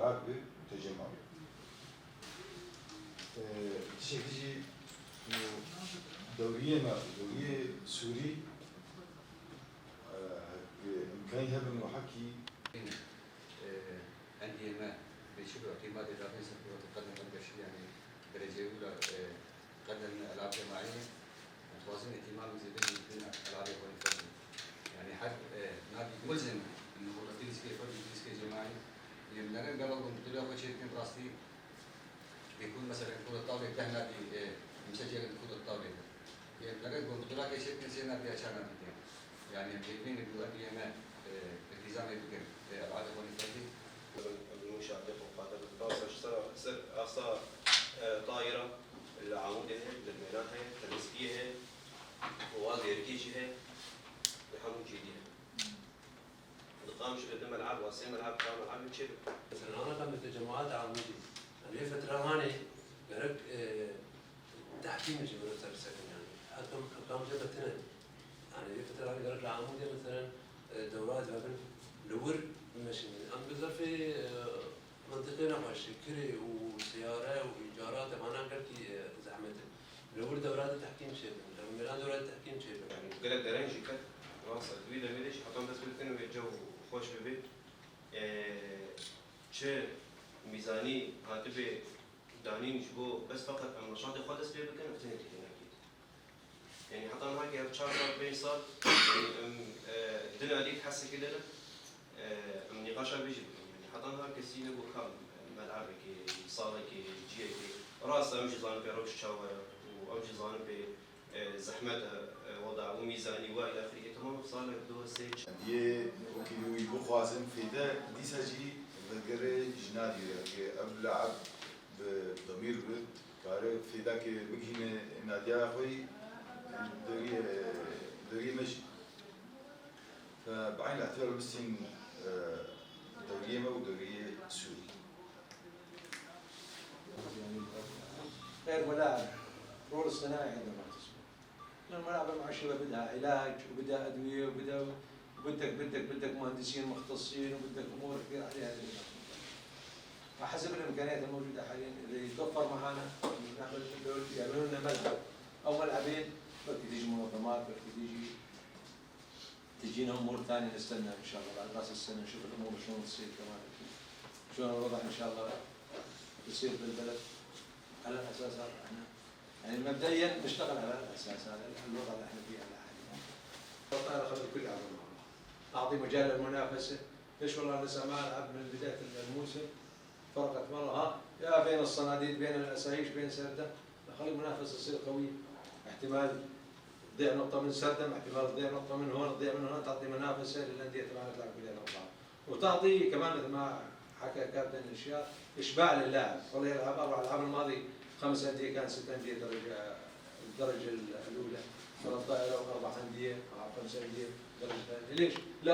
اشتراك بتجمعي. تشكيجي دورية سوري إمكانها بمحكي عندي ما بشبه اعتماد الرئيس وتقدم البشري يعني درجة أولى قدم ألعاب جماعية متوازن اهتمام زيادة من ألعاب فردية يعني حد نادي ملزم إنه هو تدريس فردي تدريس جماعي لأن قبل بطولة أول شيء كان راستي بيكون مثلا كرة الطاولة ده نادي مسجل كرة الطاولة يعني لقيت بطولة كي شيء كان نادي عشان نادي يعني الاثنين بيودي ما التزام يمكن ألعاب فردية المنشأ قادر الطاسة أصلا طائرة العمود هي الميلان هي التمسكية هي وواضي ركيجي هي بحمود جديد نقام شغل ملعب واسع ملعب كام ملعب يشيل مثلا أنا كان بالتجمعات عمودي يعني فترة هاني قرق تحكيم جبل ترسكن يعني أكم جبتنا يعني فترة هاني قرق العمودي مثلا دورات بابن لور ماشي أنا بزر في منطقة نقاش كري وسيارة وإيجارات أنا قلت زحمة لور دورات التحكيم شيء الآن دورات التحكيم شيء يعني قلت درنجي كت راسه طويلة ميلش حطهم بس بلتين ويرجعوا خوش ببيت چه ميزاني هاتبه دانين شبو بس فقط أم نشاط خالص بيه بكن افتني تكين أكيد يعني حتى أنا هاكي هالشهر بين صار يعني دنا عليك حس كده أم نقاشا بيجي يعني حتى أنا هاكي سينة بكام ملعبك صارك جيك راسه أمشي زان بروش شاور وأمشي زان بزحمة وضع وميزاني وإلى آخره تمام صار دو سيج دي وكيلوي بخوازم فيدا دي ساجي بقري جنادي قبل لعب بضمير كاره فيدا كي بقينا ناديا خوي دورية مشي فبعين الاعتبار بسين دورية ما ودورية سوري غير ملاعب رول الصناعي عندما تسمع لأن الملاعب المعشرة بدها علاج وبدها أدوية بدك مهندسين مختصين وبدك أمور كثير عليها فحسب الإمكانيات الموجودة حاليا اللي يتوفر معنا نعمل يعملوا لنا ملعب أو ملعبين بلكي تيجي منظمات بلكي تجينا أمور ثانية نستنى إن شاء الله بعد رأس السنة نشوف الأمور شلون تصير كمان شلون الوضع إن شاء الله يصير بالبلد على الأساس هذا احنا يعني مبدئيا نشتغل على الأساس هذا الوضع اللي احنا فيه على حاليا. الطائرة أخذ الكل على أعطي مجال للمنافسة، ليش والله لسه ما ألعب من بداية الموسم فرقت مرة ها يا بين الصناديد بين الأسايش بين سردة خلي المنافسة تصير قوية احتمال تضيع نقطة من سردم احتمال تضيع نقطة من هون تضيع من هون تعطي منافسة للأندية تبعنا تلعب كلها نقطة وتعطي كمان مثل ما حكى كابتن الشياط إشباع للاعب والله يلعب أربع ألعاب الماضي 5 أندية كان 6 أندية الدرجة الأولى 3 أو 4 أندية أو 5 أندية درجة ثانية ليش؟ لا